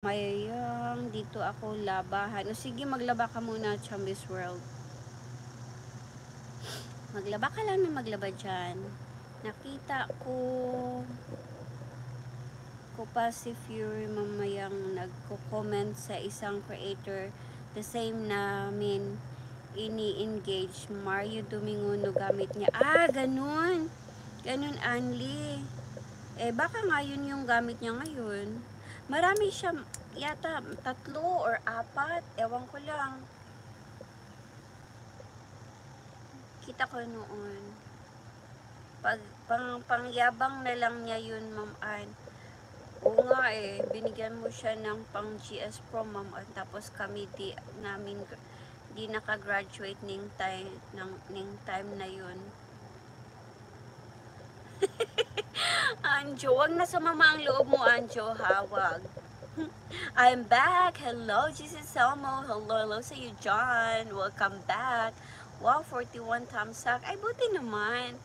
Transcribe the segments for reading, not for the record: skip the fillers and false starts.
Mayang dito ako labahan. O sige, maglaba ka muna, Chambis World. Maglaba ka lang na maglaba dyan. Nakita ko pa si Fury mamayang nagko-comment sa isang creator the same namin ini-engage Mario Dominguno gamit niya. Ganun. Ganun, Anli. Baka nga yun yung gamit niya ngayon. Marami siya, yata 3 or 4, ewan ko lang. Kita ko noon. Pangyabang na lang niya yun, Ma'am Ann. Oo nga binigyan mo siya ng pang GS Pro, Ma'am Ann. Tapos kami di nakagraduate ning time na yun. Anjo, wag na sumama ang loob mo, Anjo, hawag. I'm back. Hello, Jesus Selmo. Hello sa you, John. Welcome back. Wow, 41 thumbs up. Ay, buti naman.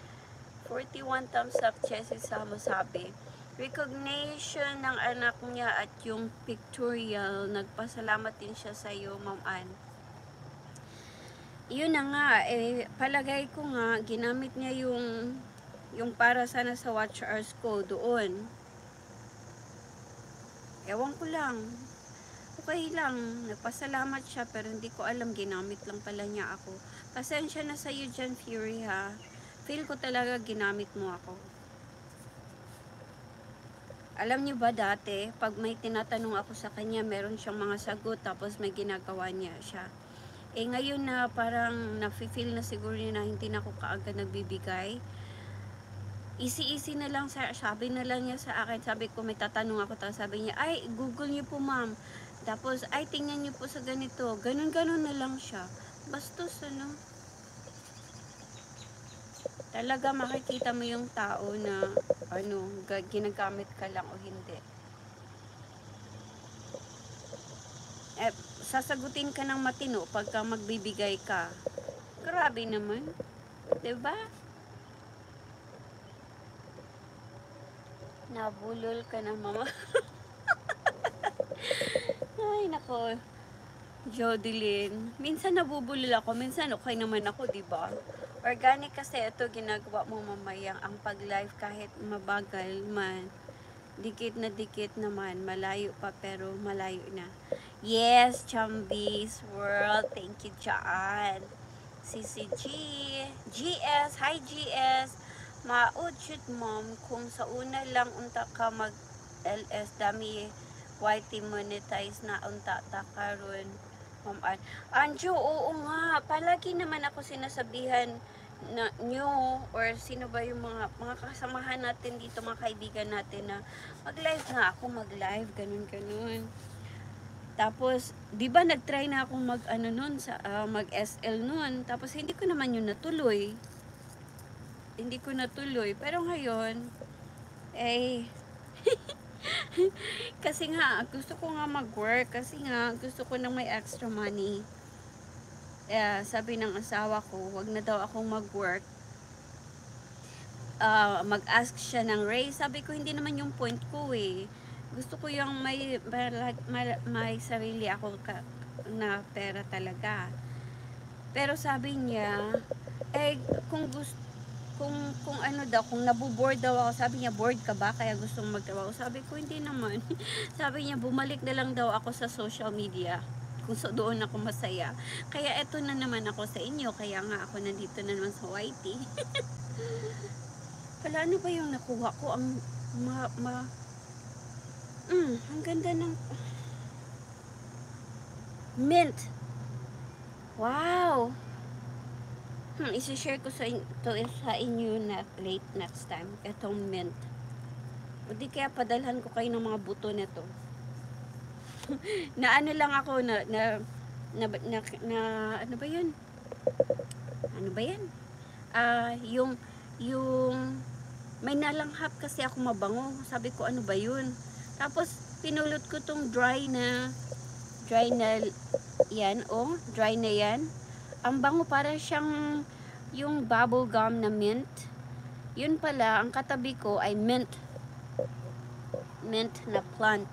41 thumbs up, Jesus Selmo sabi. Recognition ng anak niya at yung pictorial. Nagpasalamat din siya sa iyo, Ma'am Ann. Yun na nga, palagay ko nga, ginamit niya yung para sana sa watch hours ko doon. Ewan ko lang. Okay lang. Nagpasalamat siya pero hindi ko alam. Ginamit lang pala niya ako. Pasensya na sa'yo dyan, Fury, ha. Feel ko talaga ginamit mo ako. Alam niyo ba dati, pag may tinatanong ako sa kanya, meron siyang mga sagot tapos may ginagawa niya siya. Ngayon na parang nafe-feel na siguro niya na hindi na ako kaagad nagbibigay. Easy na lang, sabi na lang niya sa akin, sabi ko may tatanong ako, tapos sabi niya, ay google niyo po ma'am, tapos ay tingnan niyo po sa ganito, ganun na lang siya, bastos ano. Talaga makikita mo yung tao na ginagamit ka lang o hindi. Sasagutin ka ng matino pagka magbibigay ka, grabe naman, 'di ba? Nabulol ka na, mama. Ay, nako. Jodeline. Minsan nabubulol ako, minsan okay naman ako, di ba? Organic kasi ito ginagawa mo mamayang ang pag-live kahit mabagal man. Dikit naman, malayo pa pero malayo na. Yes, Chambis World. Thank you, John. CCG. GS. Hi, GS. Maudjud, mom, kung sa una lang unta ka mag LS dami YT monetize na unta ta karon, Ma'am Anjo, oo nga, palagi naman ako sinasabihan na nyo or sino ba yung mga kasamahan natin dito, mga kaibigan natin na mag-live nga ako, mag-live, ganun. Tapos, di ba nag-try na akong mag-SL nun, tapos hindi ko naman yun natuloy. Pero ngayon kasi nga gusto ko nga mag-work, kasi nga gusto ko nang may extra money. Sabi ng asawa ko, wag na daw akong mag-work, mag-ask siya ng raise. Sabi ko, hindi naman yung point ko gusto ko yung may sarili ako na pera talaga. Pero sabi niya, kung naboboard daw ako, sabi niya, bored ka ba kaya gusto mong magtrabaho? Sabi ko, hindi naman. Sabi niya, bumalik na lang daw ako sa social media kung doon ako masaya. Kaya eto na naman ako sa inyo, kaya nga ako nandito na naman sa YT. Wala, ano ba yung nakuha ko? Ang ang ganda ng mint. Wow. Isi-share ko sa inyo na late next time. Itong mint. O di kaya padalhan ko kayo ng mga buto nito. Na ano lang ako ano ba yun? Ano ba yan? Yung may nalanghap kasi ako mabango. Sabi ko, ano ba yun? Tapos pinulot ko tong dry na yan, dry na yan. Ang bango, para siyang yung bubble gum na mint. Yun pala, ang katabi ko ay mint na plant.